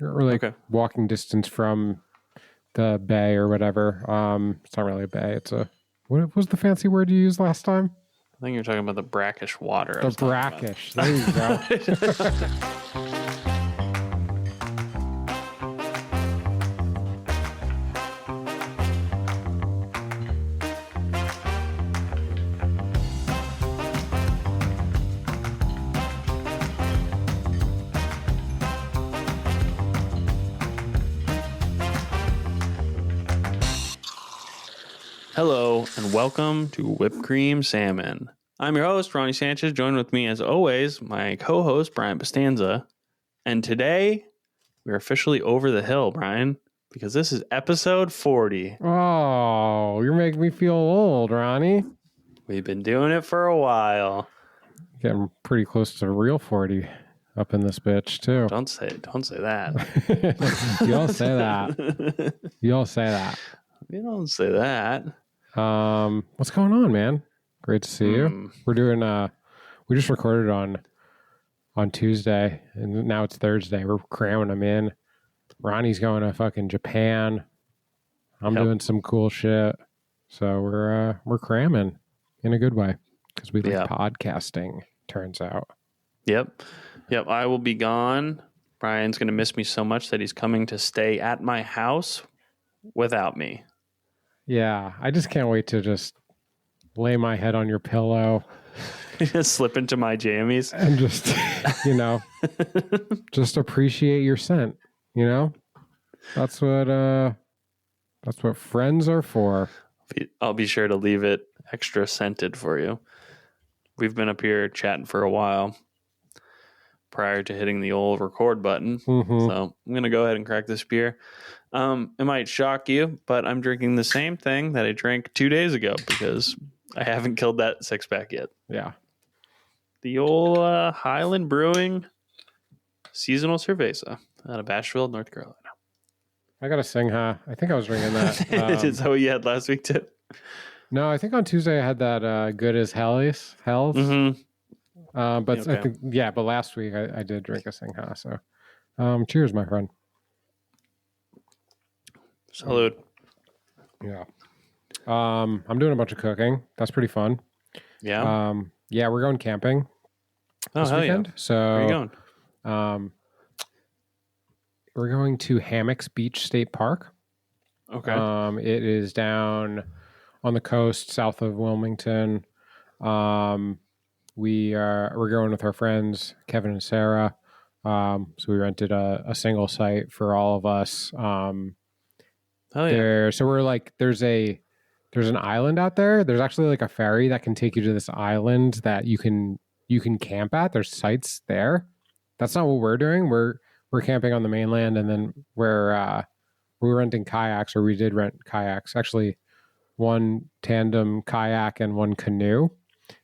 or like walking distance from the bay or whatever. It's not really a bay. It's a, what was the fancy word you used last time? I think you're talking about the brackish water. The brackish. There you go. Hello and welcome to Whipped Cream Salmon. I'm your host, Ronnie Sanchez. Joined with me, as always, my co-host, Brian Costanza. And today, we're officially over the hill, Brian, because this is episode 40. Oh, you're making me feel old, Ronnie. We've been doing it for a while. Getting pretty close to real 40 up in this bitch, too. Don't say that. You don't say that. You don't say that. You don't say that. What's going on, man? Great to see you. We're doing we just recorded on Tuesday and now it's Thursday. We're cramming them in. Ronnie's going to fucking Japan. I'm doing some cool shit. So we're cramming in a good way because we like podcasting, turns out. Yep. I will be gone. Brian's going to miss me so much that he's coming to stay at my house without me. Yeah, I just can't wait to just lay my head on your pillow. Just slip into my jammies. And just, just appreciate your scent, That's what friends are for. I'll be sure to leave it extra scented for you. We've been up here chatting for a while prior to hitting the old record button. Mm-hmm. So I'm going to go ahead and crack this beer. It might shock you, but I'm drinking the same thing that I drank 2 days ago because I haven't killed that six pack yet. Yeah. The old Highland Brewing seasonal Cerveza out of Ashville, North Carolina. I got a Singha. I think I was drinking that. Is that what you had last week too? No, I think on Tuesday I had that Good as Hells. Mm-hmm. But okay. I think, but last week I did drink a Singha. So cheers, my friend. Salud. Yeah. I'm doing a bunch of cooking. That's pretty fun. Yeah. We're going camping this weekend. Yeah. So where are you going? We're going to Hammocks Beach State Park. Okay. It is down on the coast south of Wilmington. We're going with our friends Kevin and Sarah. So we rented a single site for all of us. So we're like, there's an island out there. There's actually like a ferry that can take you to this island that you can camp at. There's sites there. That's not what we're doing. We're camping on the mainland, and then we're renting kayaks, or we did rent kayaks. Actually, one tandem kayak and one canoe,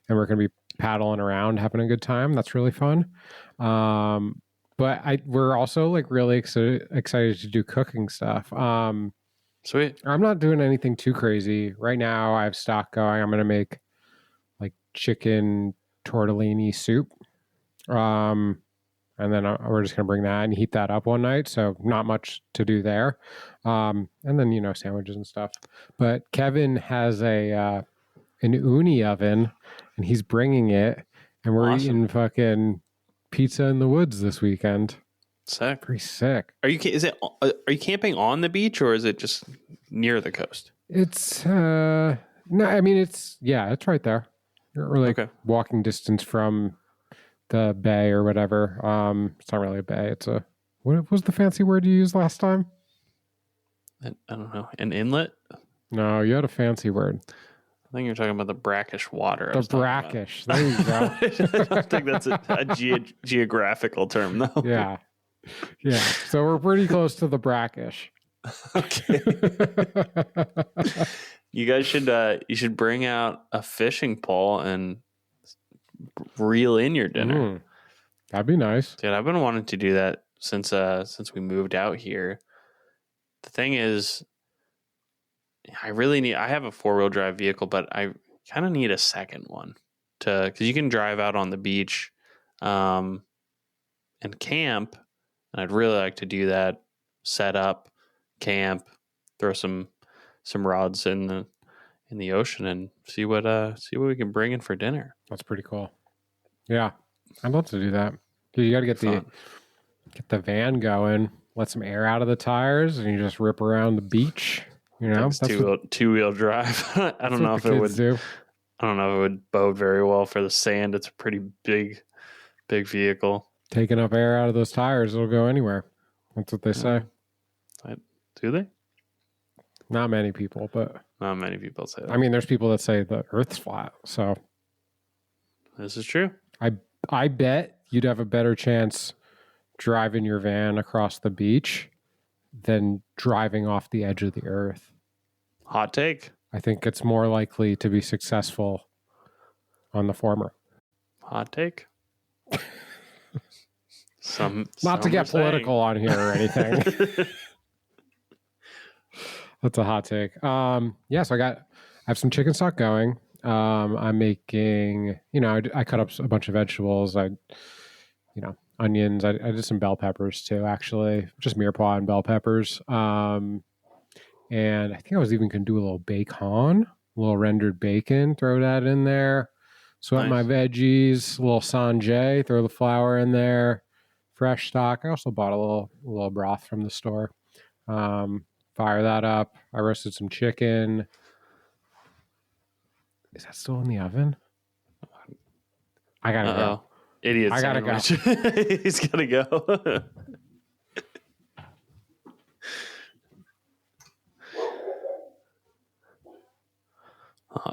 and we're going to be paddling around, having a good time. That's really fun. But we're also like really excited to do cooking stuff. Sweet. I'm not doing anything too crazy. Right now I have stock going. I'm going to make like chicken tortellini soup. And then we're just going to bring that and heat that up one night. So not much to do there. And then, sandwiches and stuff. But Kevin has an uni oven and he's bringing it, and we're eating fucking pizza in the woods this weekend. Sick. Pretty sick. Are you camping on the beach, or is it just near the coast? It's no, I mean it's right there. We're like walking distance from the bay or whatever. It's not really a bay. It's a, what was the fancy word you used last time? I don't know. An inlet? No, you had a fancy word. I think you're talking about the brackish water. The brackish. There you go. I think that's a geographical term, though. Yeah. Yeah. So we're pretty close to the brackish. Okay. You guys should bring out a fishing pole and reel in your dinner. That'd be nice. Dude, I've been wanting to do that since we moved out here. The thing is, I have a 4-wheel drive vehicle, but I kind of need a second one because you can drive out on the beach and camp And I'd really like to do that, set up, camp, throw some rods in the ocean and see what we can bring in for dinner. That's pretty cool. Yeah. I'd love to do that. Dude, you got to get the van going, let some air out of the tires, and you just rip around the beach. You know, that's two-wheel drive. I don't know if it would. I don't know if it would bode very well for the sand. It's a pretty big vehicle. Taking up air out of those tires, it'll go anywhere. That's what they say. Do they? Not many people, but not many people say that. I mean, there's people that say the Earth's flat. So this is true. I bet you'd have a better chance driving your van across the beach than driving off the edge of the Earth. Hot take. I think it's more likely to be successful on the former. Hot take. Not to get political on here or anything. That's a hot take. So I have some chicken stock going. I'm making, I cut up a bunch of vegetables. Onions. I did some bell peppers too, actually, just mirepoix and bell peppers. And I think I was even going to do a little bacon, a little rendered bacon, throw that in there. Sweat my veggies, a little sanjay, throw the flour in there, fresh stock. I also bought a little broth from the store. Fire that up. I roasted some chicken. Is that still in the oven? I gotta go. Idiot. I gotta go. He's gotta go.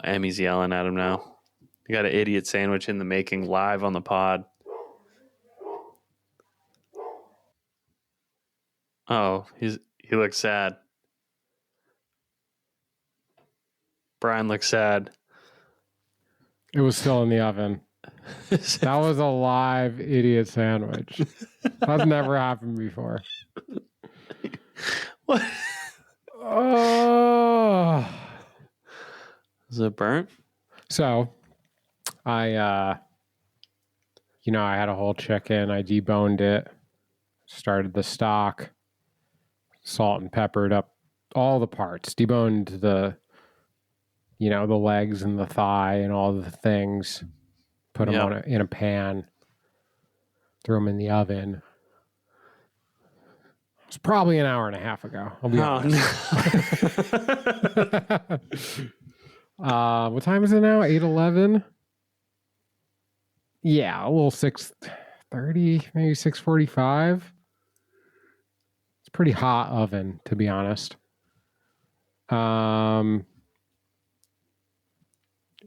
Emmy's yelling at him now. You got an idiot sandwich in the making live on the pod. Oh, he looks sad. Brian looks sad. It was still in the oven. That was a live idiot sandwich. That's never happened before. What? Oh. Is it burnt? So, I had a whole chicken. I deboned it, started the stock, salt and peppered up all the parts, deboned the legs and the thigh and all the things, put them in a pan, threw them in the oven. It was probably an hour and a half ago. I'll be honest. No. What time is it now? 8:11? Yeah, a little 6:30, maybe 6:45. It's a pretty hot oven, to be honest.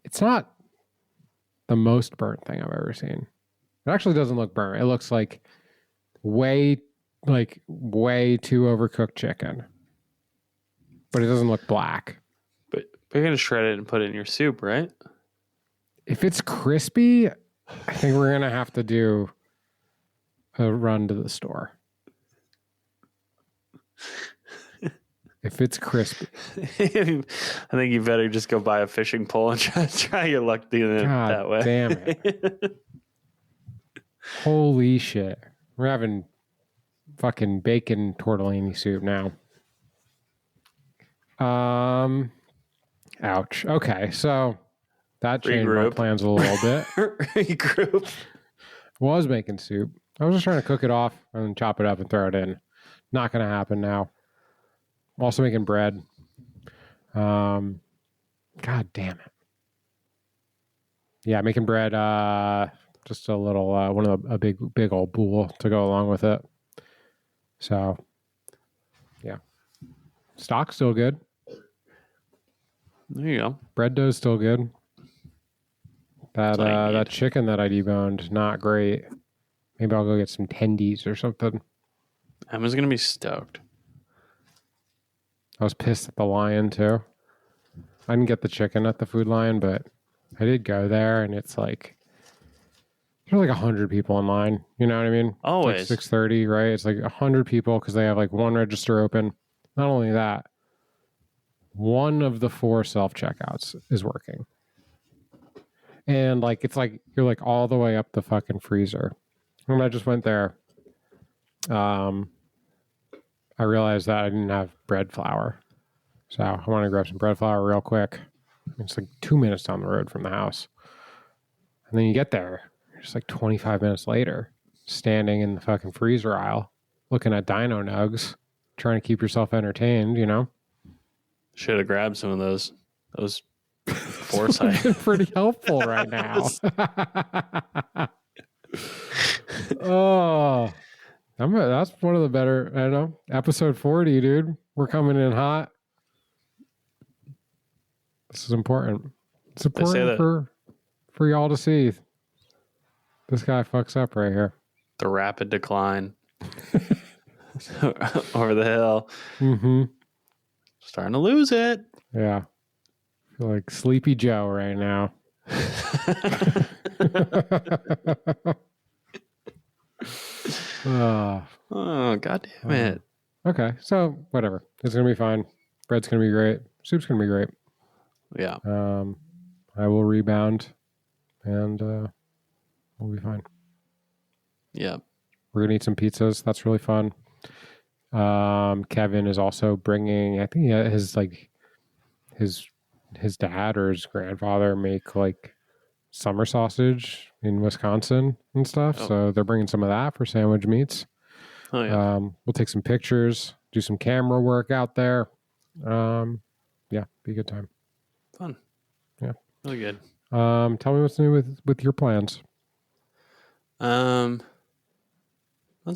It's not the most burnt thing I've ever seen. It actually doesn't look burnt. It looks like way too overcooked chicken. But it doesn't look black. But you're going to shred it and put it in your soup, right? If it's crispy, I think we're going to have to do a run to the store. If it's crispy. I think you better just go buy a fishing pole and try your luck doing it that way. Damn it. Holy shit. We're having fucking bacon tortellini soup now. Ouch. Okay, so that changed my plans a little bit. Regroup. Was making soup. I was just trying to cook it off and chop it up and throw it in. Not going to happen now. I'm also making bread. God damn it. Yeah, making bread. Just a little, a big old bowl to go along with it. So, yeah. Stock's still good. There you go. Bread dough's still good. That chicken that I deboned, not great. Maybe I'll go get some tendies or something. Emma's gonna be stoked. I was pissed at the Lion too. I didn't get the chicken at the Food Lion, but I did go there, and it's like there's like 100 people in line. You know what I mean? Always. It's like 6:30, right? It's like 100 people because they have like one register open. Not only that, one of the 4 self-checkouts is working. And like it's like you're like all the way up the fucking freezer. And I just went there I realized that I didn't have bread flour. So I want to grab some bread flour real quick. It's like 2 minutes down the road from the house. And then you get there, just like 25 minutes later, standing in the fucking freezer aisle, looking at dino nugs, trying to keep yourself entertained, you know? Should have grabbed some of those foresight. Pretty helpful right now. Oh, that's one of the better, I don't know, episode 40, dude. We're coming in hot. This is important. It's important for y'all to see. This guy fucks up right here. The rapid decline over the hill. Mm-hmm. Starting to lose it. Yeah. I feel like Sleepy Joe right now. Oh, God damn it. Okay, so whatever. It's going to be fine. Bread's going to be great. Soup's going to be great. Yeah. I will rebound and we'll be fine. Yeah. We're going to eat some pizzas. That's really fun. Kevin is also bringing, I think his dad or his grandfather make like summer sausage in Wisconsin and stuff. Oh. So they're bringing some of that for sandwich meats. Oh, yeah. We'll take some pictures, do some camera work out there. Yeah, be a good time. Fun. Yeah. Really good. Tell me what's new with your plans. Not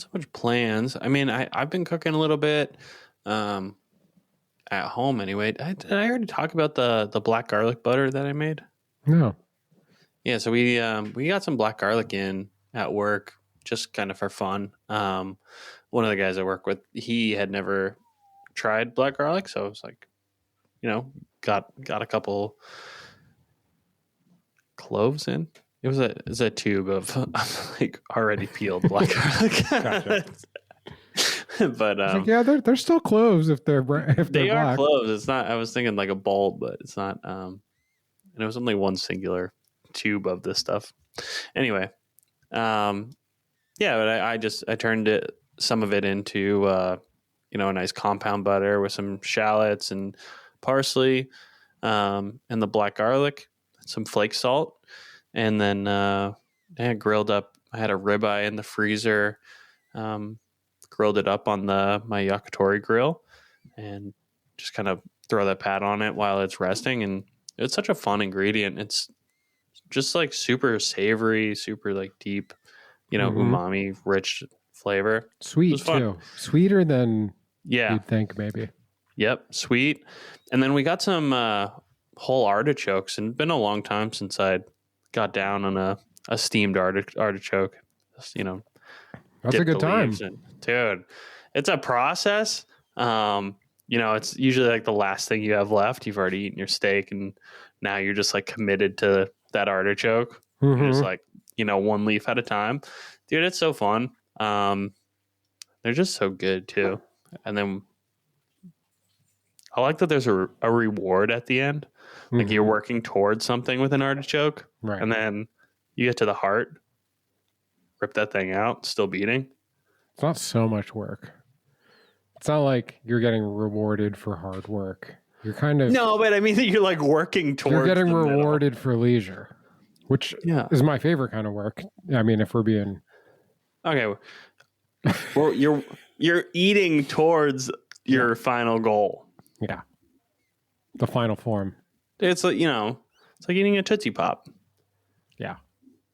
so much plans. I mean, I've been cooking a little bit at home anyway. Did I already talk about the black garlic butter that I made? No. Yeah, so we got some black garlic in at work just kind of for fun. One of the guys I work with, he had never tried black garlic, so I was like, got a couple cloves in. It was a tube of like already peeled black garlic. Gotcha. But like, yeah, they're still cloves if they're they black. Are cloves. It's not. I was thinking like a bulb, but it's not. And it was only one singular tube of this stuff. Anyway, yeah, but I turned some of it into a nice compound butter with some shallots and parsley, and the black garlic, some flake salt. And then I had grilled up. I had a ribeye in the freezer, grilled it up on my yakitori grill, and just kind of throw that pat on it while it's resting. And it's such a fun ingredient. It's just like super savory, super like deep, umami rich flavor. Sweet too, sweeter than you'd think maybe. Yep, sweet. And then we got some whole artichokes, and it's been a long time since I'd got down on a steamed artichoke. Just, that's a good time. Dude, it's a process. It's usually like the last thing you have left. You've already eaten your steak, and now you're just like committed to that artichoke. Mm-hmm. You're just like, one leaf at a time. Dude, it's so fun. They're just so good too. And then I like that there's a reward at the end. Like you're working towards something with an artichoke, right? And then you get to the heart, rip that thing out, still beating. It's not so much work. It's not like you're getting rewarded for hard work. You're kind of... No, but I mean, you're like working towards... You're getting rewarded for leisure, which is my favorite kind of work. I mean, if we're being... Okay. Well, you're eating towards your final goal. Yeah. The final form. It's like, it's like eating a Tootsie Pop. Yeah.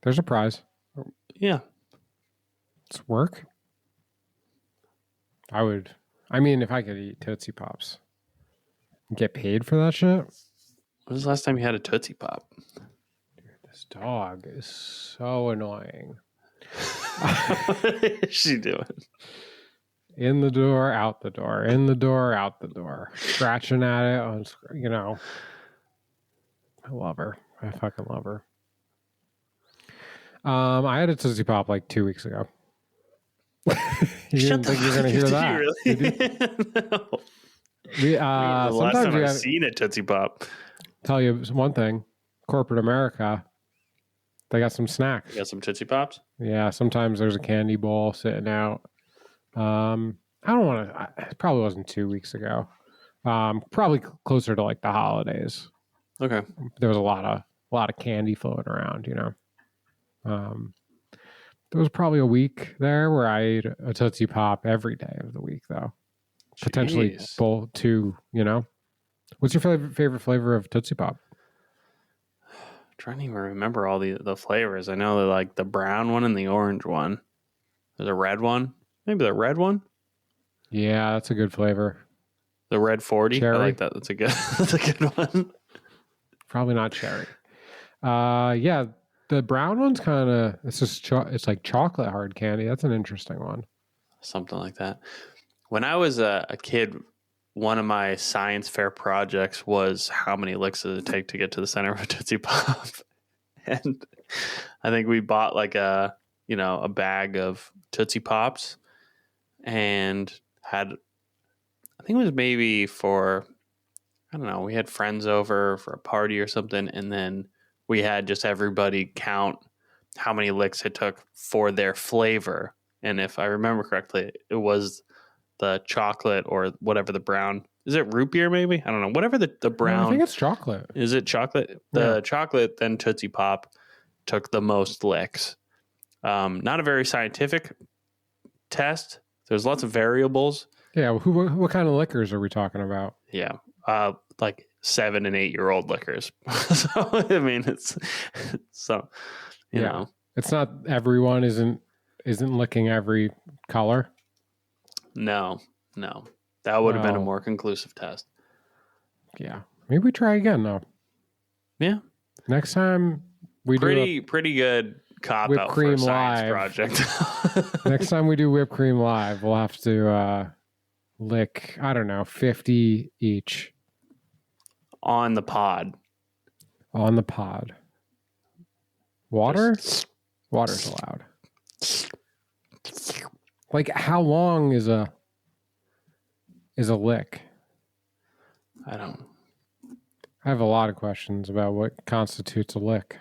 There's a prize. Yeah. It's work. If I could eat Tootsie Pops, get paid for that shit. When was the last time you had a Tootsie Pop? Dude, this dog is so annoying. What is she doing? In the door, out the door. In the door, out the door. Scratching at it. I love her. I fucking love her. I had a Tootsie Pop like 2 weeks ago. You didn't think you were going to hear that? Did you really? No. The last time I've seen a Tootsie Pop. Tell you one thing. Corporate America, they got some snacks. You got some Tootsie Pops? Yeah, sometimes there's a candy bowl sitting out. I don't want to. It probably wasn't 2 weeks ago. Probably closer to like the holidays. Okay. There was a lot of candy floating around. There was probably a week there where I ate a Tootsie Pop every day of the week, though. Potentially Jeez. both two. What's your favorite flavor of Tootsie Pop? I'm trying to even remember all the flavors. I know like the brown one and the orange one. There's a red one. Maybe the red one. Yeah, that's a good flavor. The red 40. Cherry. I like that. That's a good one. Probably not cherry. Yeah, the brown one's kind of, it's just it's like chocolate hard candy. That's an interesting one. Something like that. When I was a kid, one of my science fair projects was how many licks does it take to get to the center of a Tootsie Pop? And I think we bought like a bag of Tootsie Pops and had, I think it was maybe for, I don't know, we had friends over for a party or something. And then we had just everybody count how many licks it took for their flavor. And if I remember correctly, it was the chocolate or whatever the brown. Is it root beer maybe? I don't know. Whatever the brown. No, I think it's chocolate. Is it chocolate? The chocolate, then Tootsie Pop took the most licks. Not a very scientific test. There's lots of variables. Yeah. What kind of liquors are we talking about? Yeah. Like 7 and 8 year old liquors. So, I mean, it's so, you know. It's not everyone isn't licking every color. No. That would have been a more conclusive test. Yeah. Maybe we try again, though. Yeah. Next time we do pretty good cop out for a science project. Next time we do whipped cream live, we'll have to lick, I don't know, 50 each. On the pod. Water? Water's allowed. Like, how long is a lick? I have a lot of questions about what constitutes a lick.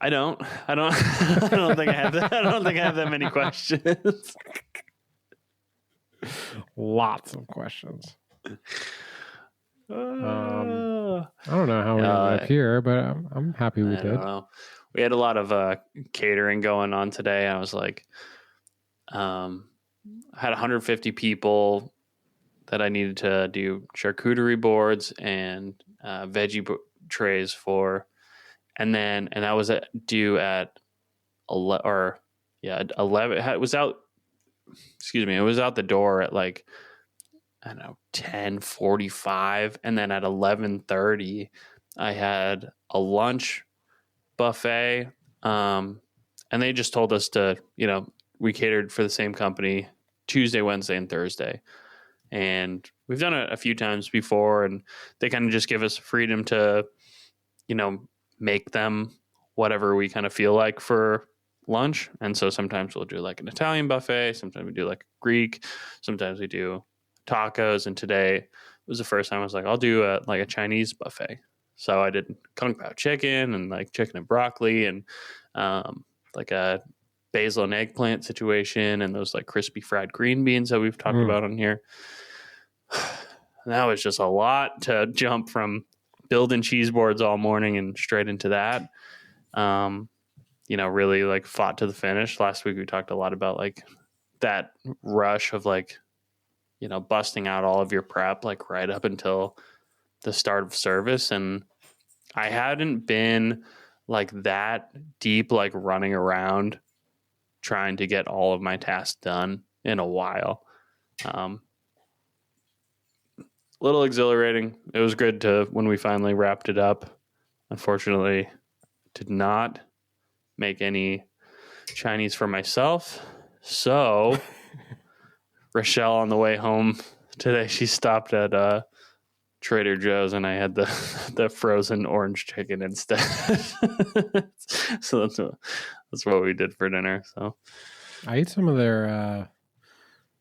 I don't think I have that. I don't think I have that many questions. Lots of questions. I don't know how we ended up here, but I'm happy we did. Don't know. We had a lot of catering going on today. I was like, I had 150 people that I needed to do charcuterie boards and veggie trays for, and that was due at 11. It was out. Excuse me. It was out the door at like, I don't know, 10:45, and then at 11:30, I had a lunch buffet, and they just told us to, we catered for the same company Tuesday, Wednesday, and Thursday, and we've done it a few times before, and they kind of just give us freedom to, make them whatever we kind of feel like for lunch. And so sometimes we'll do like an Italian buffet, sometimes we do like Greek, sometimes we do tacos, and today was the first time I was like, I'll do a Chinese buffet. So I did kung pao chicken and like chicken and broccoli and like a basil and eggplant situation and those like crispy fried green beans that we've talked about on here. And that was just a lot to jump from building cheese boards all morning and straight into that. Really like fought to the finish. Last week we talked a lot about like that rush of like, busting out all of your prep, like right up until the start of service. And I hadn't been like that deep, like running around trying to get all of my tasks done in a while. A little exhilarating. It was good when we finally wrapped it up. Unfortunately, did not make any Chinese for myself. So Rochelle on the way home today, she stopped at Trader Joe's and I had the frozen orange chicken instead. So that's what we did for dinner. So I ate some of their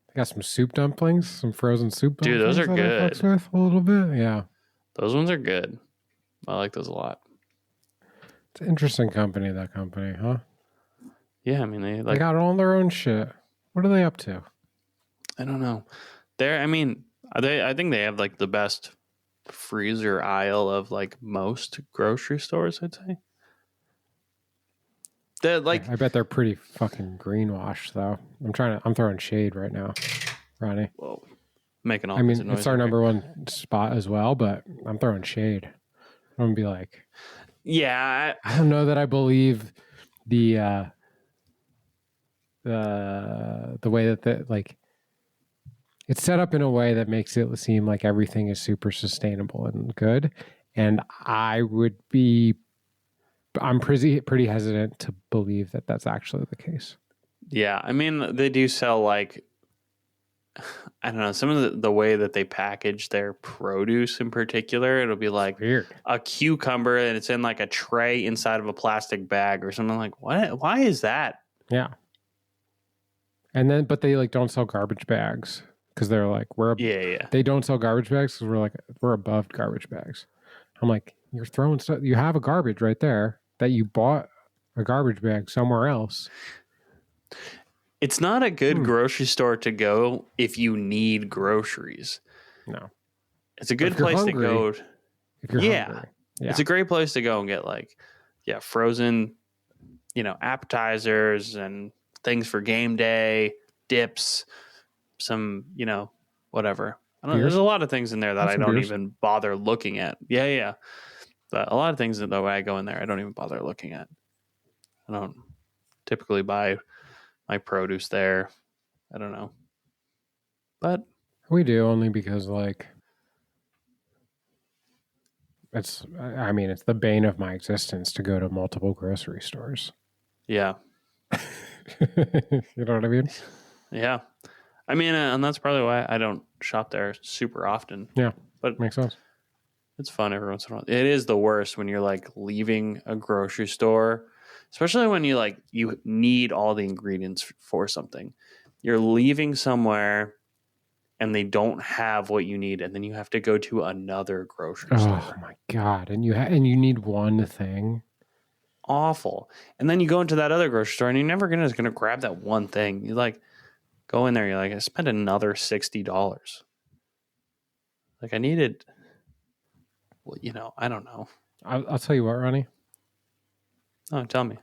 they got some soup dumplings, some frozen soup dumplings. Dude, those are good. I fucks with a little bit. Yeah. Those ones are good. I like those a lot. It's an interesting company, that company, huh? Yeah, I mean they got all their own shit. What are they up to? I don't know. I think they have like the best freezer aisle of like most grocery stores, I'd say. They're like, I bet they're pretty fucking greenwashed though. I'm throwing shade right now, Ronnie. whoa, making all I kinds of mean, noise. it's our over number here. one spot as well, but I'm throwing shade. I'm gonna be like, Yeah, I don't know that I believe the way that like it's set up in a way that makes it seem like everything is super sustainable and good. And I'm pretty hesitant to believe that that's actually the case. yeah. I mean, they do sell like, I don't know, some of the way that they package their produce in particular. It'll be like Weird. a cucumber and it's in like a tray inside of a plastic bag or something. Like, what? Why is that? Yeah. But they like don't sell garbage bags because they're like Yeah. they don't sell garbage bags because we're above garbage bags. I'm like, you're throwing stuff. You have a garbage right there that you bought a garbage bag somewhere else. It's not a good grocery store to go if you need groceries. No. It's a good place to go. If you're hungry. Yeah. It's a great place to go and get like, frozen, appetizers and things for game day, dips, some, whatever. I don't know. There's a lot of things in there that I don't even bother looking at. Yeah. But a lot of things that the way I go in there, I don't even bother looking at. I don't typically buy my produce there. I don't know. But we do only because like it's the bane of my existence to go to multiple grocery stores. Yeah. You know what I mean? Yeah. I mean, and that's probably why I don't shop there super often. Yeah. But makes sense. It's fun every once in a while. It is the worst when you're like leaving a grocery store, especially when you need all the ingredients for something. You're leaving somewhere and they don't have what you need, and then you have to go to another grocery store. Oh my God. And you need one thing. Awful. And then you go into that other grocery store and you're never gonna grab that one thing. You like go in there, you're like, I spent another $60. Like I needed, well, I don't know. I'll tell you what, Ronnie. Oh, tell me.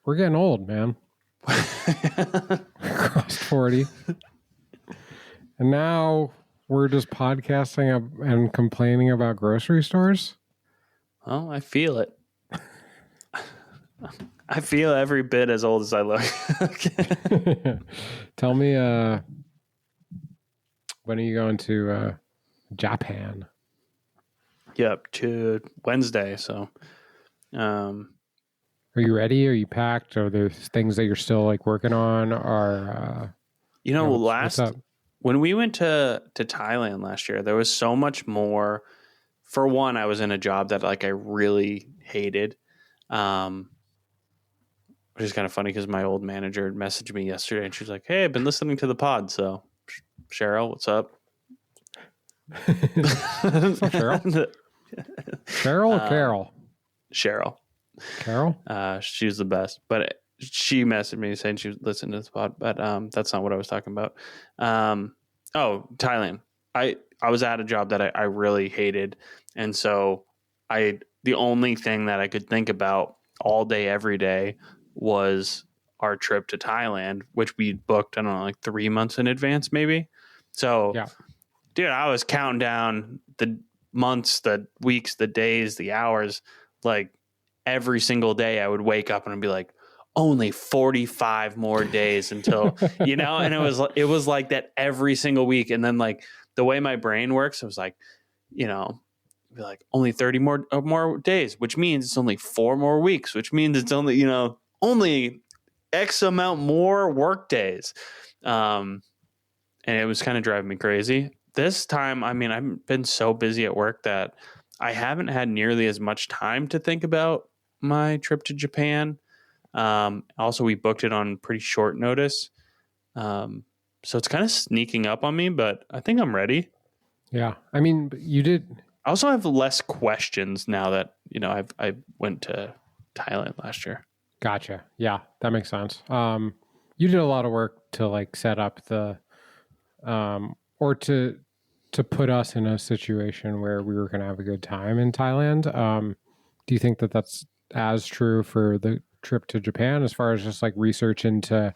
We're getting old, man. Crossed 40. And now we're just podcasting and complaining about grocery stores? Oh, I feel it. I feel every bit as old as I look. Tell me, when are you going to Japan? Yep, to Wednesday. So, are you ready? Are you packed? Are there things that you're still like working on? Or what's up? When we went to Thailand last year, there was so much more. For one, I was in a job that like I really hated, which is kind of funny because my old manager messaged me yesterday and she's like, "Hey, I've been listening to the pod." So, Cheryl, what's up? What's up, Cheryl? Cheryl or Carol? Cheryl. Carol? She's the best. But she messaged me saying she was listening to this pod, but that's not what I was talking about. Thailand. I was at a job that I really hated, and so the only thing that I could think about all day, every day was our trip to Thailand, which we booked, I don't know, like 3 months in advance, maybe. So, yeah. Dude, I was counting down the months, the weeks, the days, the hours. Like every single day I would wake up and I'd be like, only 45 more days until, and it was like that every single week. And then like the way my brain works, it was like, be like only 30 more days, which means it's only 4 more weeks, which means it's only, only X amount more work days. And it was kind of driving me crazy. This time, I mean, I've been so busy at work that I haven't had nearly as much time to think about my trip to Japan. Also, we booked it on pretty short notice. So it's kind of sneaking up on me, but I think I'm ready. Yeah. I mean, you did. I also have less questions now that, I went to Thailand last year. Gotcha. Yeah, that makes sense. You did a lot of work to like set up the or to put us in a situation where we were going to have a good time in Thailand. Do you think that that's as true for the trip to Japan, as far as just like research into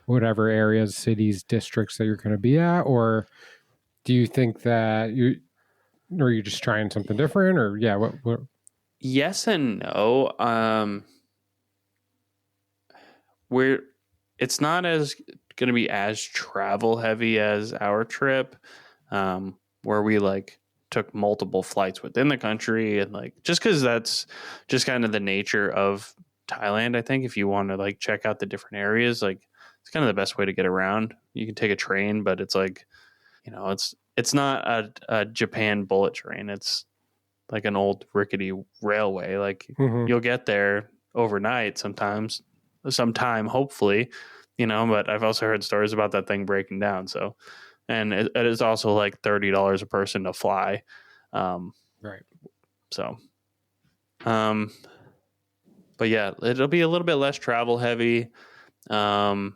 whatever areas, cities, districts that you're going to be at? Or do you think that or are you just trying something different? Or yeah, what? Yes and no. It's not as going to be as travel heavy as our trip, where we like took multiple flights within the country, and like just because that's just kind of the nature of Thailand. I think if you want to like check out the different areas, like it's kind of the best way to get around. You can take a train, but it's like, it's not a Japan bullet train. It's like an old rickety railway. Like you'll get there overnight sometime, hopefully, but I've also heard stories about that thing breaking down. So, and it is also like $30 a person to fly. Right. So, but yeah, it'll be a little bit less travel heavy. And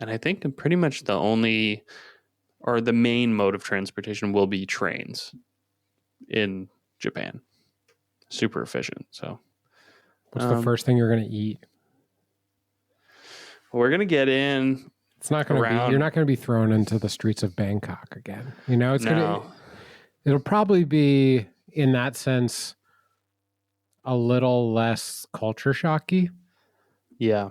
I think pretty much the main mode of transportation will be trains in Japan. Super efficient. So what's the first thing you're going to eat? We're going to get in. It's not going to be, you're not going to be thrown into the streets of Bangkok again. It'll probably be, in that sense, a little less culture shocky. Yeah.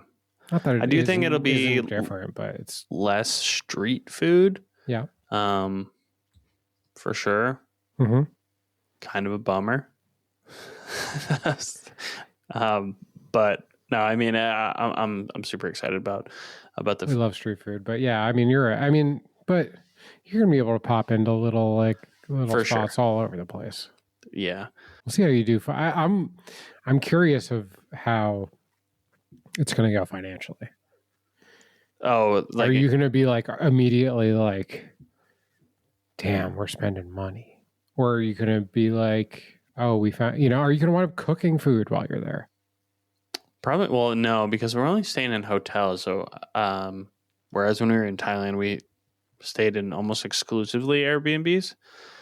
Not that I do think it'll be different, but it's less street food. Yeah. For sure. Mm-hmm. Kind of a bummer. But no, I mean, I'm super excited about the. We love street food, but yeah, I mean, but you're gonna be able to pop into little spots all over the place. Yeah, we'll see how you do. I'm curious of how it's gonna go financially. Oh, are you gonna be like immediately like, damn, we're spending money, or are you gonna be like, oh, we found, are you gonna wind up cooking food while you're there? Probably. Well, no, because we're only staying in hotels. So, whereas when we were in Thailand, we stayed in almost exclusively Airbnbs.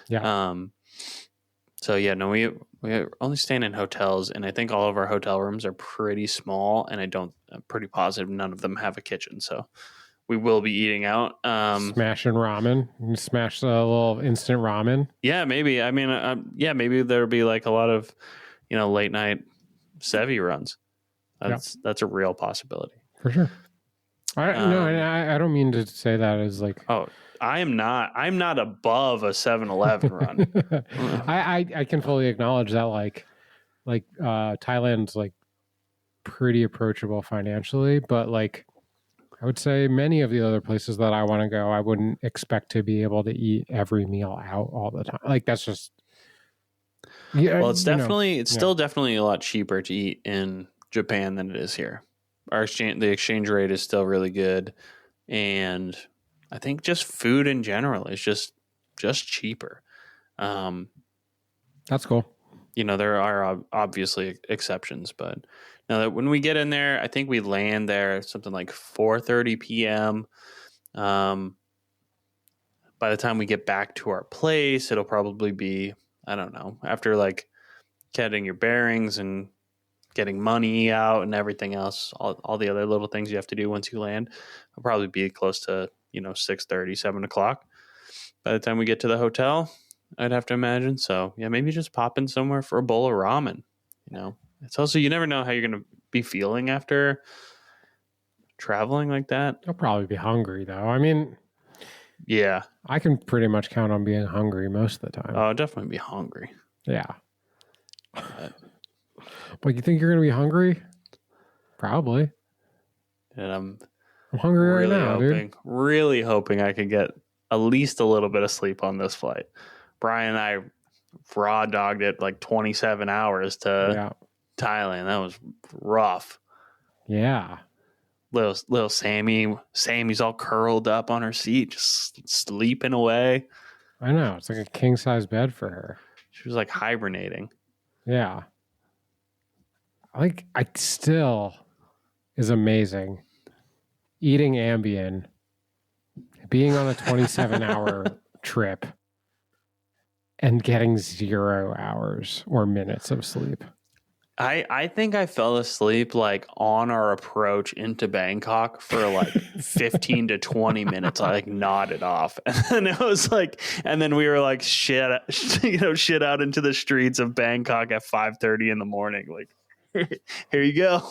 Yeah. So yeah, no, we're only staying in hotels, and I think all of our hotel rooms are pretty small, and I'm pretty positive none of them have a kitchen. So we will be eating out. Smashing ramen. You smash a little instant ramen. Yeah, maybe. I mean, maybe there'll be like a lot of, late night Sevi runs. That's a real possibility. For sure. I don't mean to say that as like, oh, I'm not above a 7-Eleven run. I can fully acknowledge that like Thailand's like pretty approachable financially, but like I would say many of the other places that I want to go, I wouldn't expect to be able to eat every meal out all the time. Like that's just well, it's still definitely a lot cheaper to eat in Japan than it is here. The exchange rate is still really good, and I think just food in general is just cheaper. That's cool. There are obviously exceptions, but now that when we get in there, I think we land there something like 4:30 p.m. By the time we get back to our place, it'll probably be, I don't know, after like getting your bearings and getting money out and everything else, all the other little things you have to do once you land, it'll probably be close to 6:30, 7 o'clock by the time we get to the hotel, I'd have to imagine. So yeah, maybe just pop in somewhere for a bowl of ramen. It's also, you never know how you're going to be feeling after traveling like that. I'll probably be hungry though. I mean, yeah, I can pretty much count on being hungry most of the time. Oh, I'll definitely be hungry. Yeah. But you think you're going to be hungry? Probably. And I'm hungry right now, dude. Really hoping I can get at least a little bit of sleep on this flight. Brian and I raw dogged it like 27 hours to Thailand. That was rough. Yeah. Little Sammy's all curled up on her seat, just sleeping away. I know. It's like a king size bed for her. She was like hibernating. Yeah. I still is amazing eating Ambien, being on a 27-hour trip, and getting 0 hours or minutes of sleep. I think I fell asleep like on our approach into Bangkok for like 15 to 20 minutes. I like nodded off, and then it was like, and then we were like shit out into the streets of Bangkok at 5:30 in the morning. Like, here you go.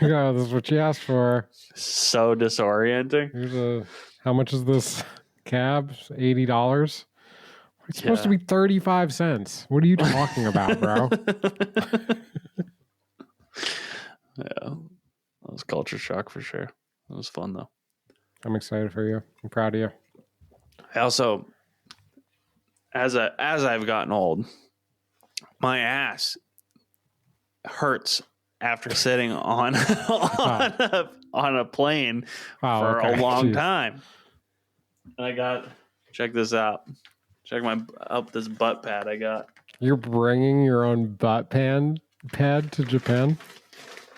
Yeah, this is what you asked for. So disorienting. How much is this cab? $80. It's supposed to be 35 cents. What are you talking about, bro? Yeah, that was culture shock for sure. It was fun though. I'm excited for you. I'm proud of you. I also, as I've gotten old, my ass hurts after sitting on on a plane for a long time. And check this out. Check this butt pad I got. You're bringing your own butt pad to Japan?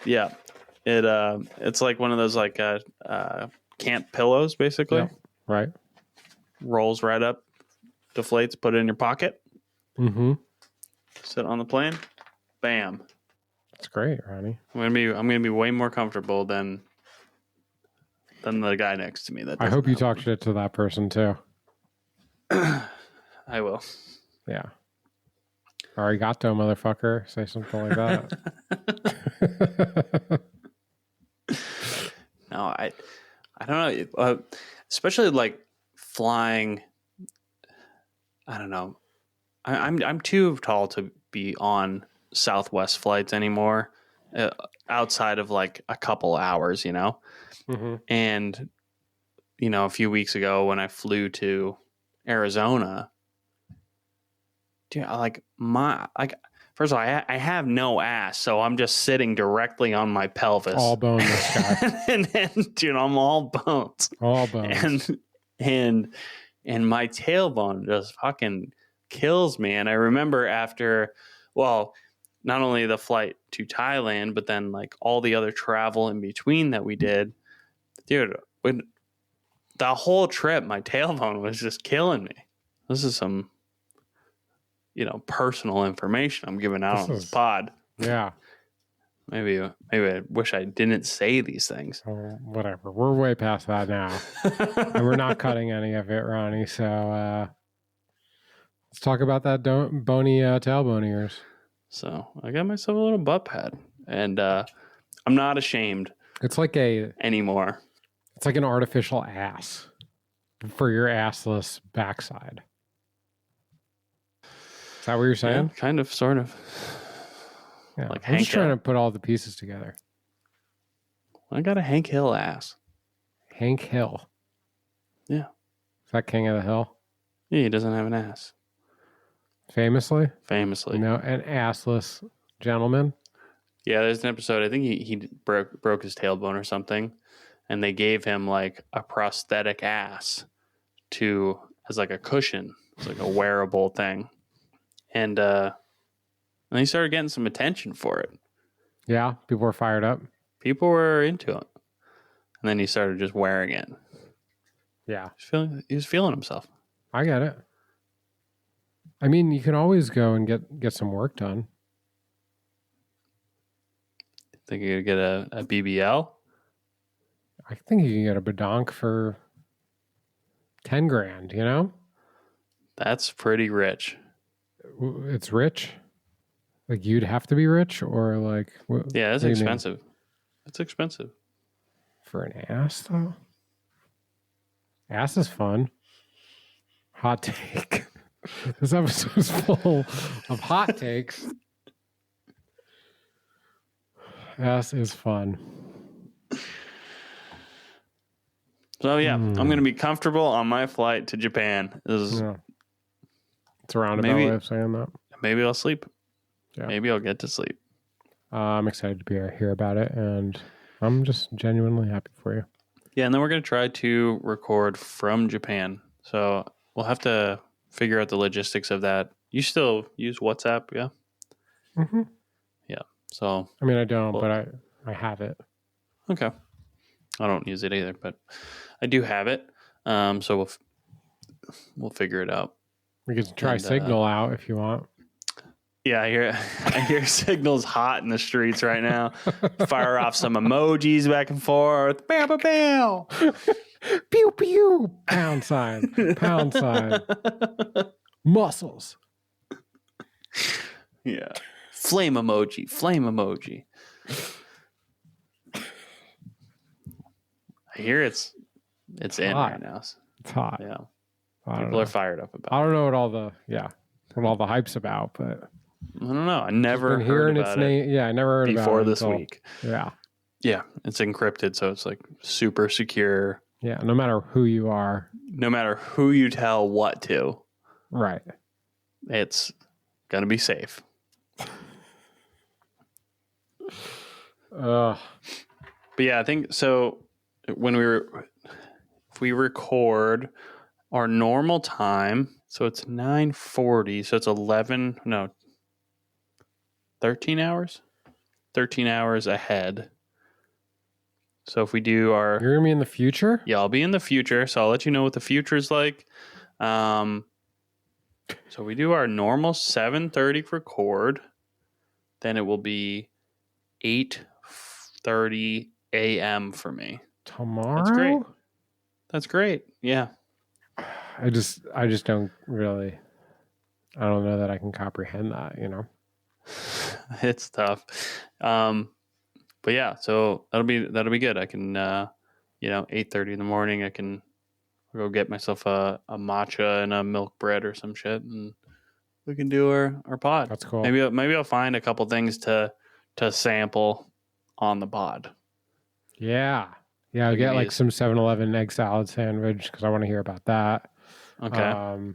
Yeah. It's like one of those like camp pillows basically. Yeah, right. Rolls right up, deflates, put it in your pocket. Mm-hmm. Sit on the plane. Bam. That's great, Ronnie. I'm gonna be way more comfortable than the guy next to me. I hope you talk shit to that person too. I will. Yeah. Arigato, motherfucker. Say something like that. No, I don't know. Especially like flying. I don't know. I'm too tall to be on Southwest flights anymore. Outside of like a couple hours, you know. Mm-hmm. And a few weeks ago when I flew to Arizona, dude, first of all, I have no ass, so I'm just sitting directly on my pelvis. All boneless guy. and dude, I'm all bones. All bones. And my tailbone just fucking kills me. And I remember not only the flight to Thailand, but then like all the other travel in between that we did, dude, when the whole trip, my tailbone was just killing me. This is some, personal information I'm giving out on this pod. Yeah. Maybe I wish I didn't say these things. Oh, whatever. We're way past that now. And we're not cutting any of it, Ronnie. So let's talk about that bony tailbone of yours. So I got myself a little butt pad. And I'm not ashamed. It's like anymore. It's like an artificial ass for your assless backside. Is that what you're saying? Yeah, kind of, sort of. Yeah, like I'm just trying to put all the pieces together. I got a Hank Hill ass. Hank Hill? Yeah. Is that King of the Hill? Yeah, he doesn't have an ass. Famously? Famously. No, an assless gentleman? Yeah, there's an episode. I think he broke his tailbone or something, and they gave him like a prosthetic ass as like a cushion. It's like a wearable thing, and he started getting some attention for it. Yeah, people were fired up. People were into it, and then he started just wearing it. Yeah, he was feeling himself. I get it. I mean, you can always go and get some work done. Think you could get a BBL? I think you can get a badonk for $10,000, you know? That's pretty rich. It's rich? Like you'd have to be rich or like... Yeah, it's expensive. It's expensive. For an ass, though? Ass is fun. Hot take. This episode is full of hot takes. Ass is fun. So yeah, I'm going to be comfortable on my flight to Japan. It's a roundabout way of saying that. Maybe I'll sleep. Yeah. Maybe I'll get to sleep. I'm excited to be here about it, and I'm just genuinely happy for you. Yeah, and then we're going to try to record from Japan. So we'll have to figure out the logistics of that. You still use WhatsApp, yeah? Mm-hmm. Yeah. So I mean, I don't, but I have it. Okay. I don't use it either, but I do have it. So we'll figure it out. We can try Signal out if you want. Yeah, I hear Signal's hot in the streets right now. Fire off some emojis back and forth. Bow, bow, bow. Pew, pew. Pound sign. Pound sign. Muscles. Yeah. Flame emoji. Flame emoji. I hear it's in hot. right now. It's hot. Yeah. People People are fired up about it. I don't know what all the hype's about, but I don't know. I never heard about it. Yeah, I never heard about it before this week. Yeah. Yeah, it's encrypted, so it's like super secure. Yeah, no matter who you are. No matter who you tell what to. Right. It's going to be safe. But yeah, I think so when if we record our normal time, so it's 9:40, so it's 13 hours? 13 hours ahead. So if we do You're going to be in the future? Yeah, I'll be in the future, so I'll let you know what the future's like. So we do our normal 7:30 record, then it will be 8:30 a.m. for me. Tomorrow? That's great. Yeah. I just don't really, I don't know that I can comprehend that, you know? It's tough. But yeah, so that'll be good. I can, 8:30 in the morning, I can go get myself a matcha and a milk bread or some shit, and we can do our pod. That's cool. Maybe I'll find a couple things to sample on the pod. Yeah. Yeah, I'll get like some 7-Eleven egg salad sandwich because I want to hear about that. Okay.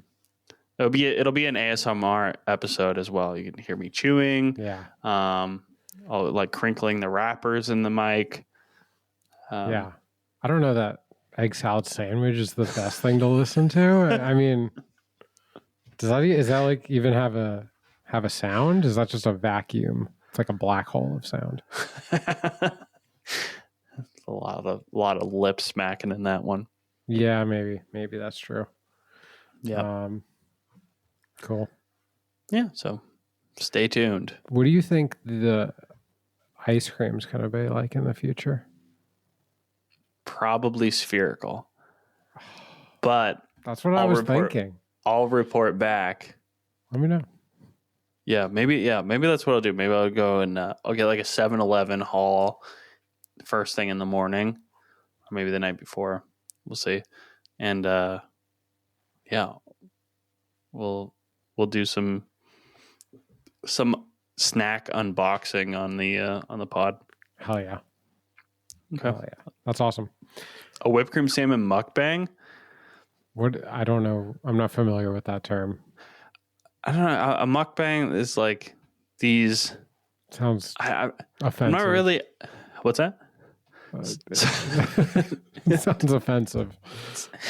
It'll be an ASMR episode as well. You can hear me chewing. Yeah. I'll like crinkling the wrappers in the mic. Yeah. I don't know that egg salad sandwich is the best thing to listen to. I mean, is that like even have a sound? Is that just a vacuum? It's like a black hole of sound. a lot of lip smacking in that one. Yeah, maybe that's true. Yeah. Cool. Yeah. So stay tuned. What do you think the ice cream's going to be like in the future? Probably spherical, but that's what I was thinking. I'll report back. Let me know. Yeah, maybe that's what I'll do. Maybe I'll go and I'll get like a 7-Eleven haul first thing in the morning, or maybe the night before. We'll see. And yeah, we'll do some snack unboxing on the pod. Hell yeah. Okay. Hell yeah. That's awesome. A whipped cream salmon mukbang? What? I don't know. I'm not familiar with that term. I don't know. A mukbang is like these. Sounds offensive. I'm not really. What's that? It sounds offensive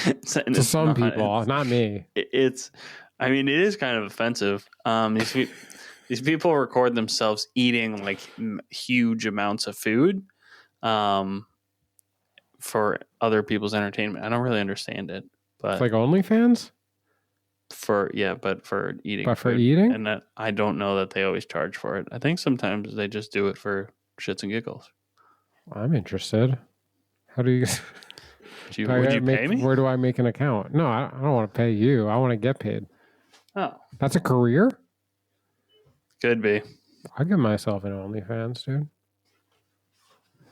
to some people, not me. It is kind of offensive. These people record themselves eating like huge amounts of food for other people's entertainment. I don't really understand it, but it's like OnlyFans for eating. But for food. eating, and I don't know that they always charge for it. I think sometimes they just do it for shits and giggles. I'm interested. How do you? Would you pay me? Where do I make an account? No, I don't want to pay you. I want to get paid. Oh, that's a career. Could be. I'll give myself an OnlyFans, dude.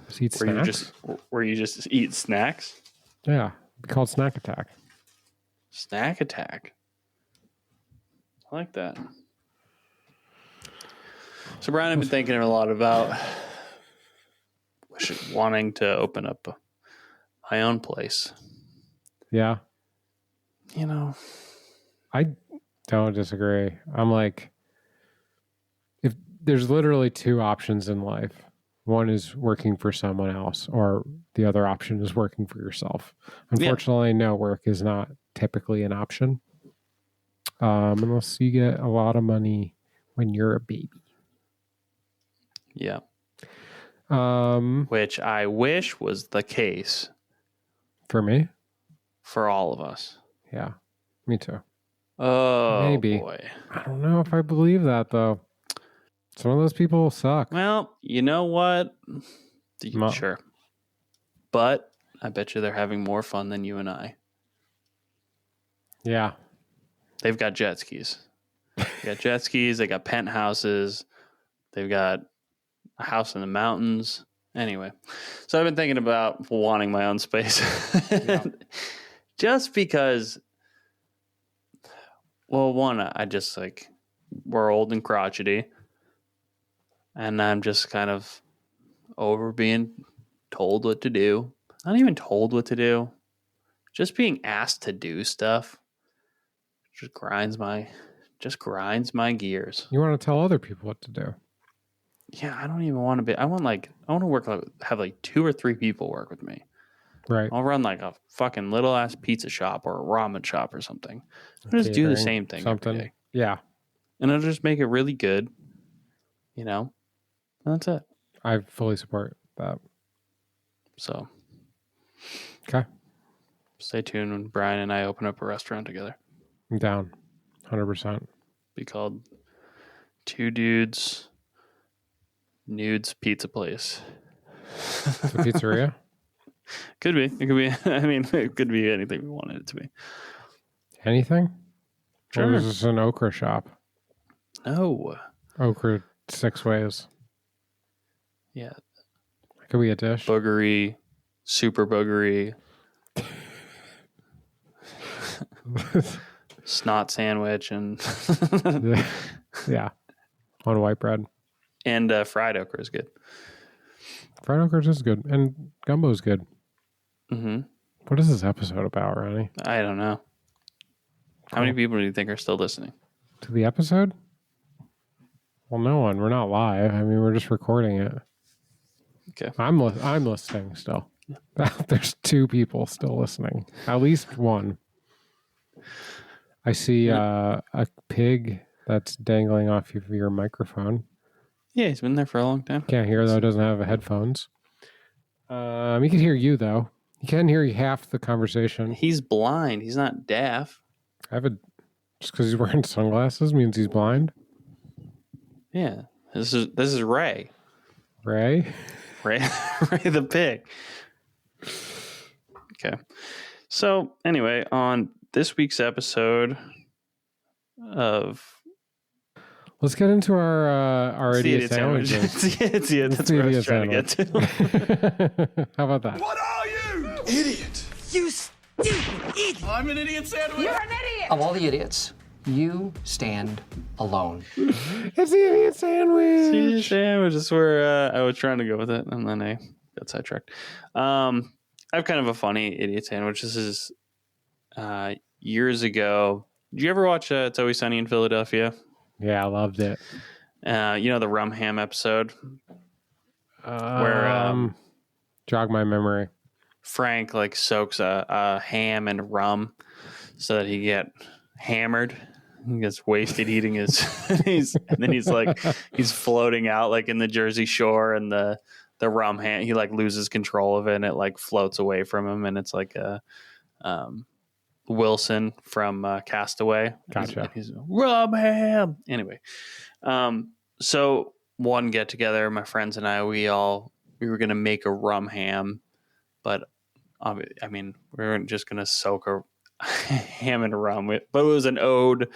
Just eat snacks. Where you just eat snacks? Yeah, it'd be called Snack Attack. Snack Attack. I like that. So Brian, I've been thinking a lot about wanting to open up my own place. Yeah. You know, I don't disagree. I'm like, if there's literally two options in life, one is working for someone else, or the other option is working for yourself. Unfortunately, no work is not typically an option, unless you get a lot of money when you're a baby. Yeah. which I wish was the case For me? for all of us. Yeah, me too. Oh, Maybe. boy. I don't know if I believe that, though. Some of those people suck. Well, you know what? No. Sure. But I bet you they're having more fun than you and I. Yeah. They've got jet skis. They got jet skis. They got penthouses. They've got a house in the mountains. Anyway, so I've been thinking about wanting my own space. Yeah. Just because, well, one, I just like, we're old and crotchety. And I'm just kind of over being told what to do. Not even told what to do. Just being asked to do stuff just grinds my gears. You want to tell other people what to do. Yeah, I don't even want to be. I want to work have like 2 or 3 people work with me. Right. I'll run like a fucking little ass pizza shop or a ramen shop or something. I'll just do the same thing every day. Yeah. And I'll just make it really good. You know? And that's it. I fully support that. So. Okay. Stay tuned when Brian and I open up a restaurant together. I'm down. 100%. Be called Two Dudes Nudes Pizza Place. The pizzeria? Could be. It could be. I mean, it could be anything we wanted it to be. Anything? Sure. Or is this an okra shop? No. Okra 6 ways. Yeah. It could be a dish. Boogery. Super boogery. Snot sandwich and Yeah. On white bread. and fried okra is good. Fried okra is good. And gumbo is good. Mm-hmm. What is this episode about, Ronnie? I don't know. How many people do you think are still listening? To the episode? Well, no one. We're not live. I mean, we're just recording it. Okay. I'm listening still. There's 2 people still listening. At least one. I see a pig that's dangling off of your microphone. Yeah, he's been there for a long time. Can't hear, though. Doesn't have headphones. He can hear you, though. He can hear half the conversation. He's blind. He's not deaf. Just because he's wearing sunglasses means he's blind? Yeah. This is Ray. Ray? Ray the pig. Okay. So anyway, on this week's episode of Let's get into our idiot sandwiches. Yeah, that's what I was trying to get to. How about that? What are you? Idiot. You stupid idiot! I'm an idiot sandwich. You're an idiot! Of all the idiots, you stand alone. It's the idiot sandwich. Sandwich is where I was trying to go with it, and then I got sidetracked. I have kind of a funny idiot sandwich. This is years ago. Did you ever watch It's Always Sunny in Philadelphia? Yeah, I loved it. You know the rum ham episode? Where jog my memory. Frank like soaks a ham in rum so that he get hammered. He gets wasted eating his and then he's floating out like in the Jersey Shore, and the rum ham, he like loses control of it and it like floats away from him, and it's like a Wilson from Castaway. Gotcha. He's rum ham. Anyway, so one get together, my friends and I, we were gonna make a rum ham, but I mean, we weren't just gonna soak a ham in rum, but it was an ode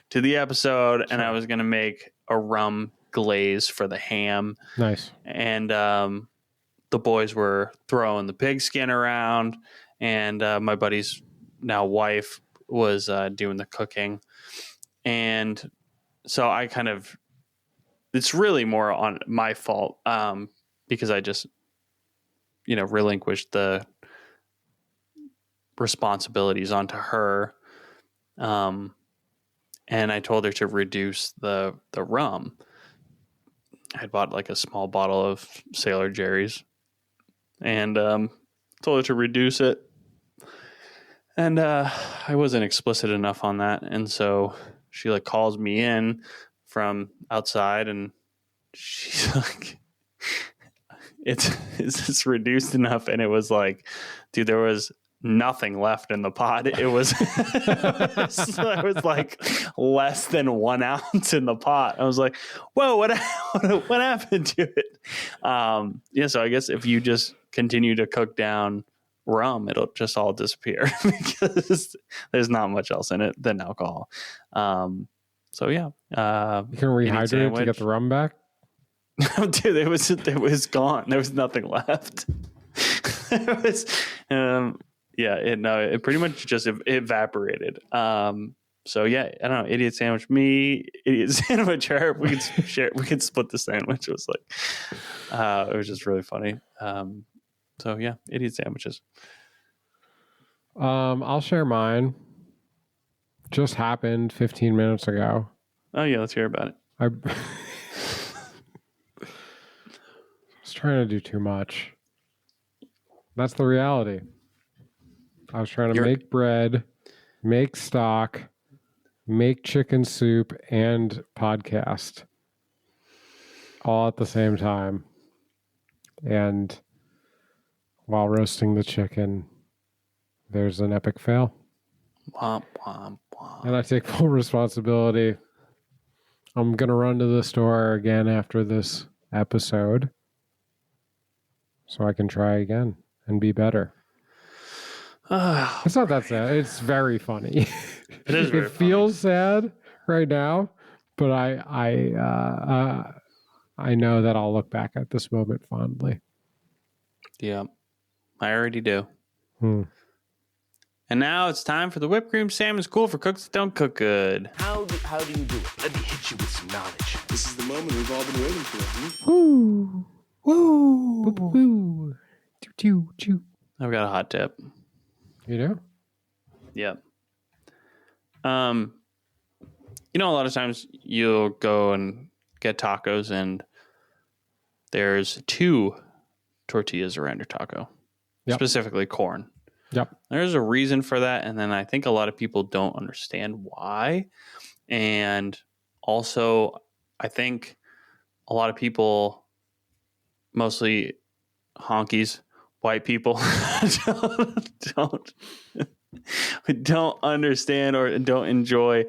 to the episode, and I was gonna make a rum glaze for the ham. Nice. And the boys were throwing the pigskin around, and my buddy's now wife was doing the cooking, and so I kind of, it's really more on my fault because I just relinquished the responsibilities onto her, and I told her to reduce the rum. I bought like a small bottle of Sailor Jerry's, and told her to reduce it, and I wasn't explicit enough on that, and so she like calls me in from outside, and she's like, it's reduced enough, and it was like, dude, there was nothing left in the pot. It was it was like less than 1 ounce in the pot. I was like, whoa, what happened to it? So I guess if you just continue to cook down rum, it'll just all disappear because there's not much else in it than alcohol. So yeah, you can rehydrate it to get the rum back. Dude, it was gone. There was nothing left. It was, it pretty much just evaporated. So yeah, I don't know. Idiot sandwich, me, idiot sandwich, her. We could share. We could split the sandwich. It was like, it was just really funny. So yeah, idiot sandwiches. I'll share mine. Just happened 15 minutes ago. Oh yeah, let's hear about it. I was trying to do too much. That's the reality. I was trying to make bread, make stock, make chicken soup, and podcast all at the same time. And while roasting the chicken, there's an epic fail. Womp, womp, womp. And I take full responsibility. I'm going to run to the store again after this episode so I can try again and be better. It's not that sad. It's very funny. It is very It feels sad right now, but I know that I'll look back at this moment fondly. Yeah, I already do. And now it's time for the whipped cream salmon school for cooks that don't cook good. How do you do it? Let me hit you with some knowledge. This is the moment we've all been waiting for. Woo! Woo! Woo! Choo choo choo. I've got a hot tip. You do? Yep. A lot of times you'll go and get tacos and there's 2 tortillas around your taco, specifically corn. Yep. There's a reason for that. And then I think a lot of people don't understand why. And also, I think a lot of people, mostly honkies, white people, don't understand or don't enjoy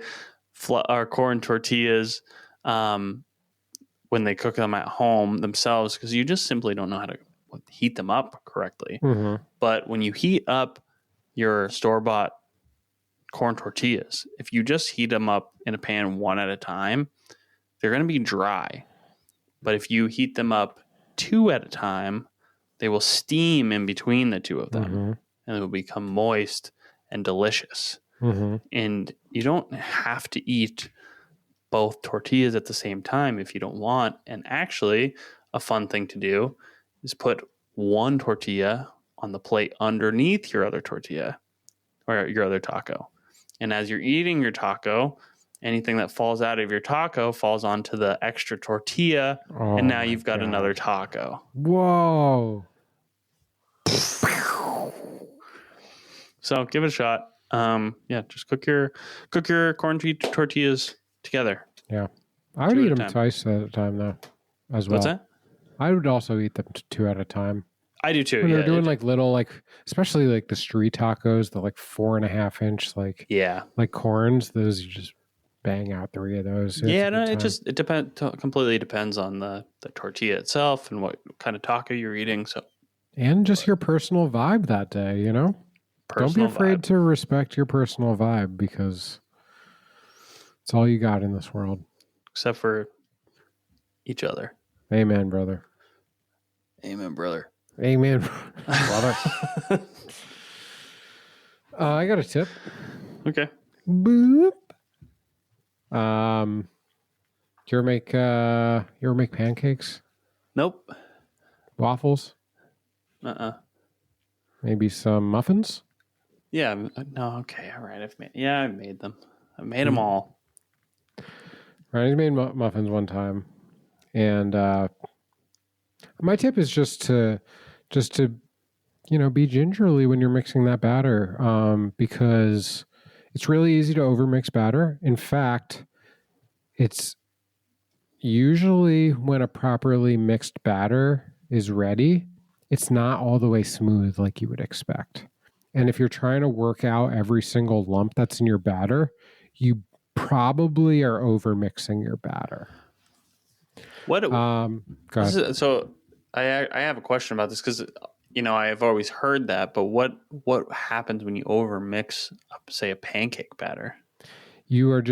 our corn tortillas when they cook them at home themselves, because you just simply don't know how to heat them up correctly. Mm-hmm. But when you heat up your store-bought corn tortillas, if you just heat them up in a pan one at a time, they're going to be dry. But if you heat them up 2 at a time, they will steam in between the 2 of them, and they will become moist and delicious. And you don't have to eat both tortillas at the same time if you don't want. And actually, a fun thing to do is put one tortilla on the plate underneath your other tortilla or your other taco. And as you're eating your taco, anything that falls out of your taco falls onto the extra tortilla, and now you've got another taco. Whoa. So give it a shot. Just cook your corn tortillas together. Yeah. I would eat them 2 twice at a time, though, as well. What's that? I would also eat them 2 at a time. I do too. When they're doing like little, especially like the street tacos, the 4.5 inch, like corns, those you just bang out 3 of those. It completely depends on the tortilla itself and what kind of taco you're eating. So, and just your personal vibe that day, Don't be afraid to respect your personal vibe, because it's all you got in this world. Except for each other. Amen, brother. Amen, brother. Amen, brother. I got a tip. Okay. Boop. You ever make pancakes? Nope. Waffles? Maybe some muffins? Yeah. No. Okay. All right. I made them. I made them all. Ronnie's made muffins one time, and my tip is just to be gingerly when you're mixing that batter, because it's really easy to overmix batter. In fact, it's usually when a properly mixed batter is ready, it's not all the way smooth like you would expect. And if you're trying to work out every single lump that's in your batter, you probably are over mixing your batter. What? Go ahead. So I have a question about this because I have always heard that, but what happens when you over mix, say, a pancake batter? You're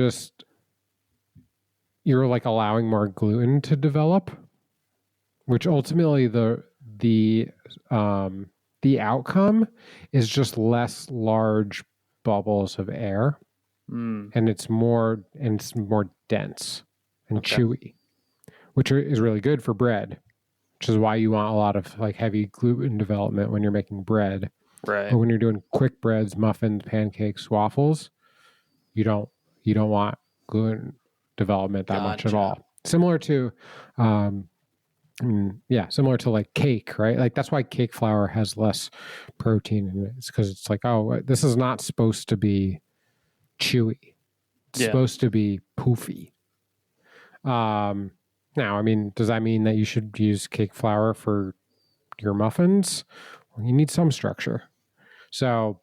like allowing more gluten to develop, which ultimately the outcome is just less large bubbles of air, and it's more dense and chewy, which is really good for bread, which is why you want a lot of like heavy gluten development when you're making bread. Right. But when you're doing quick breads, muffins, pancakes, waffles, you don't want gluten development that much at all. Similar to similar to like cake, right? Like that's why cake flour has less protein in it. It's because it's like, oh, this is not supposed to be chewy. It's supposed to be poofy. Now, I mean, does that mean that you should use cake flour for your muffins? Well, you need some structure. So,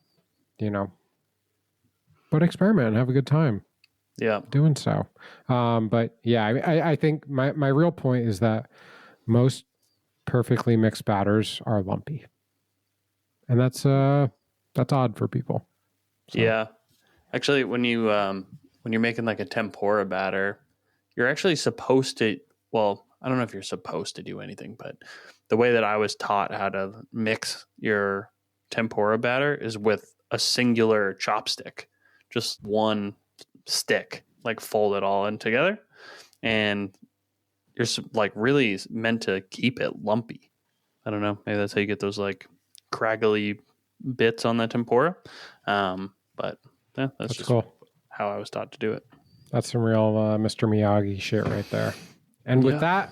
but experiment and have a good time. Yeah. Doing so. But yeah, I think my real point is that most perfectly mixed batters are lumpy. And that's odd for people. So. Yeah. Actually, when you're making like a tempura batter, you're actually supposed to, well, I don't know if you're supposed to do anything, but the way that I was taught how to mix your tempura batter is with a singular chopstick, just one stick, like fold it all in together. And you're like really meant to keep it lumpy. I don't know. Maybe that's how you get those like craggly bits on the tempura. But yeah, that's just cool. how I was taught to do it. That's some real Mr. Miyagi shit right there. And with that,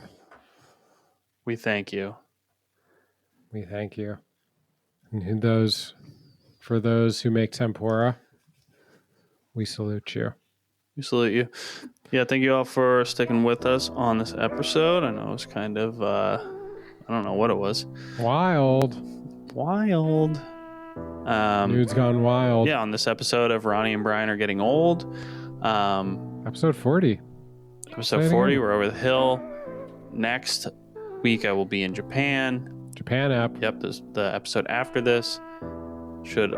we thank you. We thank you. And for those who make tempura, we salute you. We salute you. Yeah, thank you all for sticking with us on this episode. I know it was kind of, I don't know what it was. Wild. Dude's gone wild. Yeah, on this episode of Ronnie and Brian Are Getting Old. Episode 40. Episode 40, we're over the hill. Next week, I will be in Japan. Japan app. Yep, the episode after this should,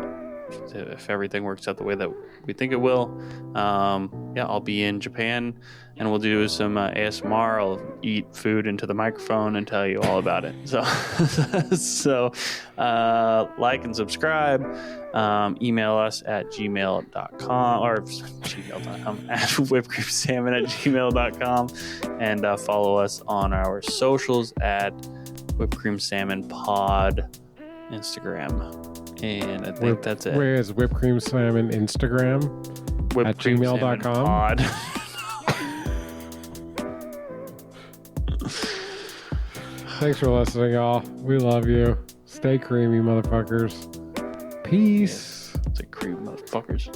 if everything works out the way that we think it will, I'll be in Japan and we'll do some ASMR. I'll eat food into the microphone and tell you all about it. So like and subscribe. Email us at gmail.com or gmail.com at whippedcreamsalmon@gmail.com and follow us on our socials at Whipped Cream Salmon Pod Instagram. And I think that's it. Where is Whipped Cream Salmon Instagram? At gmail.com. Thanks for listening, y'all. We love you. Stay creamy, motherfuckers. Peace. It's like cream, motherfuckers.